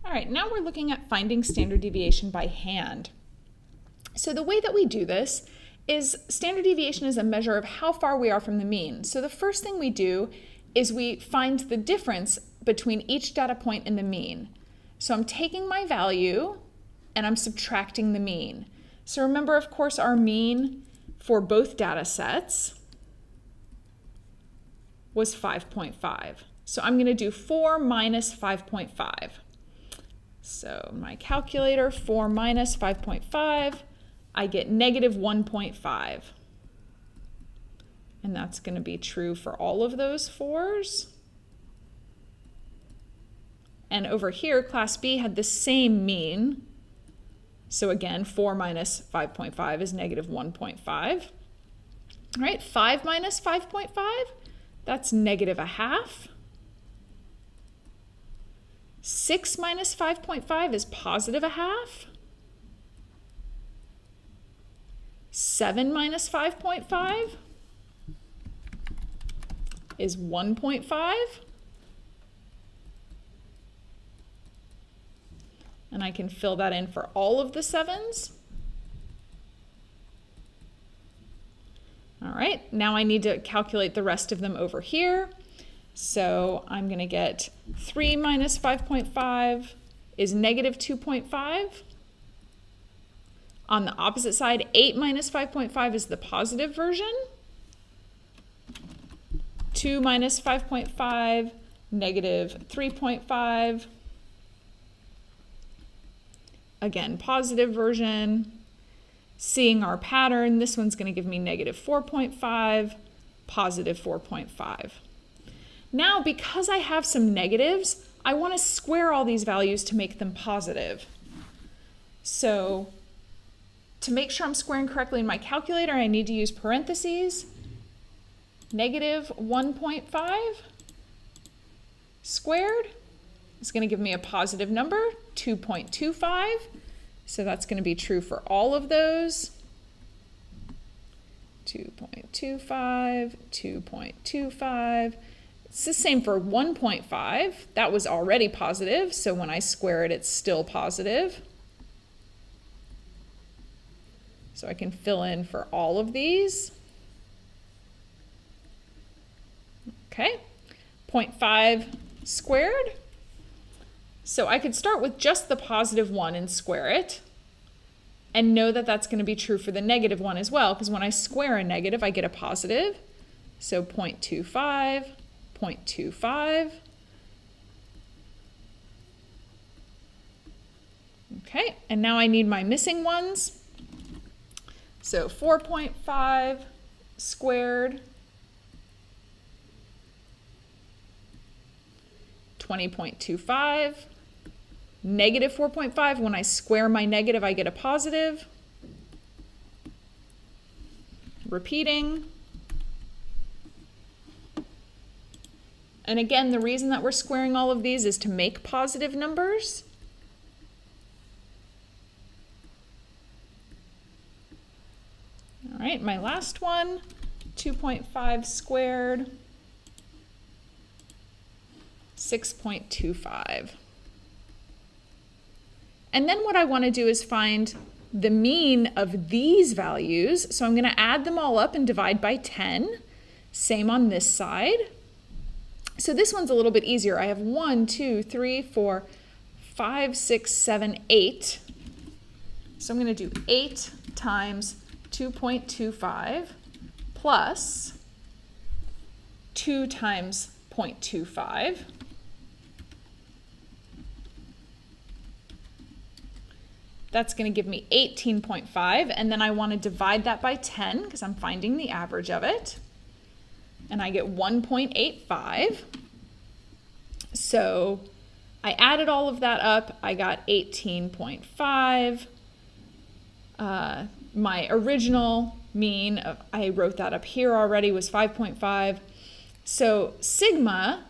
All right, now we're looking at finding standard deviation by hand. So the way that we do this is standard deviation is a measure of how far we are from the mean. So the first thing we do is we find the difference between each data point and the mean. So I'm taking my value and I'm subtracting the mean. So remember, of course, our mean for both data sets was 5.5. So I'm going to do 4 minus 5.5. So my calculator, 4 minus 5.5, I get negative 1.5. And that's going to be true for all of those 4s. And over here, class B had the same mean. So again, 4 minus 5.5 is negative 1.5. All right, 5 minus 5.5, that's negative 0.5. 6 minus 5.5 is positive 0.5. 7 minus 5.5 is 1.5. And I can fill that in for all of the 7s. All right, now I need to calculate the rest of them over here. So I'm going to get 3 minus 5.5 is negative 2.5. On the opposite side, 8 minus 5.5 is the positive version. 2 minus 5.5, negative 3.5. Again, positive version. Seeing our pattern, this one's going to give me negative 4.5, positive 4.5. Now, because I have some negatives, I want to square all these values to make them positive. So to make sure I'm squaring correctly in my calculator, I need to use parentheses. Negative 1.5 squared is going to give me a positive number, 2.25. So that's going to be true for all of those. 2.25, 2.25. It's the same for 1.5. That was already positive, so when I square it, it's still positive. So I can fill in for all of these. Okay, 0.5 squared. So I could start with just the positive one and square it, and know that that's going to be true for the negative one as well, because when I square a negative, I get a positive. So 0.25, 0.25. Okay, and now I need my missing ones. So 4.5 squared, 20.25, negative 4.5. When I square my negative, I get a positive. Repeating. And again, the reason that we're squaring all of these is to make positive numbers. All right, my last one, 2.5 squared, 6.25. And then what I want to do is find the mean of these values. So I'm going to add them all up and divide by 10. Same on this side. So this one's a little bit easier. I have 1, 2, 3, 4, 5, 6, 7, 8. So I'm going to do 8 times 2.25 plus 2 times 0.25. That's going to give me 18.5, and then I want to divide that by 10 because I'm finding the average of it. And I get 1.85. So I added all of that up. I got 18.5. My original mean, I wrote that up here already, was 5.5. So sigma,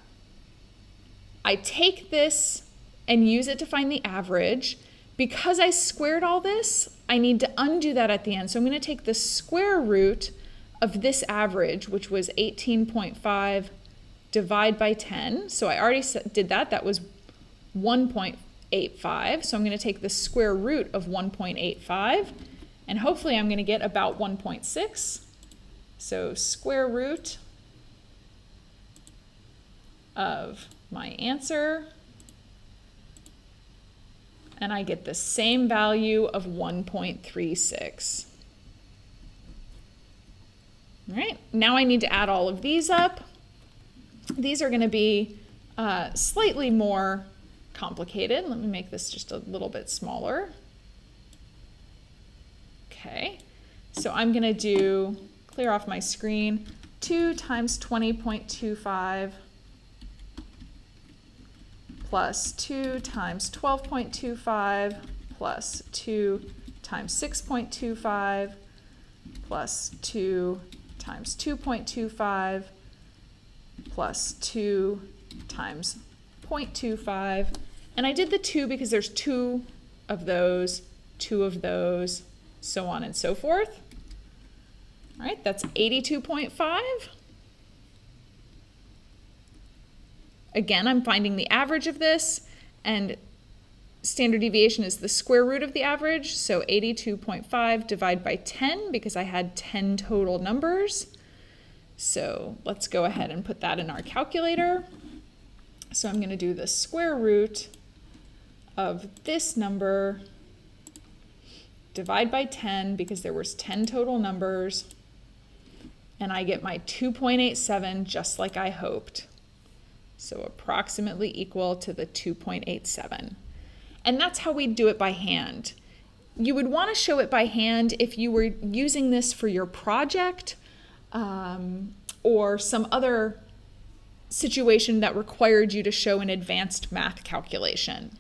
I take this and use it to find the average. Because I squared all this, I need to undo that at the end. So I'm going to take the square root of this average, which was 18.5, divide by 10. So I already did that. That was 1.85. 1.85. So I'm going to take the square root of 1.85, and hopefully I'm going to get about 1.6. So square root of my answer, and I get the same value of 1.36. All right, now I need to add all of these up. These are going to be slightly more complicated. Let me make this just a little bit smaller. Okay, so I'm going to clear off my screen, 2 times 20.25 plus 2 times 12.25 plus 2 times 6.25 plus 2 times 2.25 plus 2 times 0.25. And I did the 2 because there's 2 of those, so on and so forth. All right, that's 82.5. Again, I'm finding the average of this, and standard deviation is the square root of the average, so 82.5 divided by 10 because I had 10 total numbers. So let's go ahead and put that in our calculator. So I'm going to do the square root of this number, divide by 10 because there was 10 total numbers, and I get my 2.87 just like I hoped. So approximately equal to the 2.87. And that's how we do it by hand. You would want to show it by hand if you were using this for your project or some other situation that required you to show an advanced math calculation.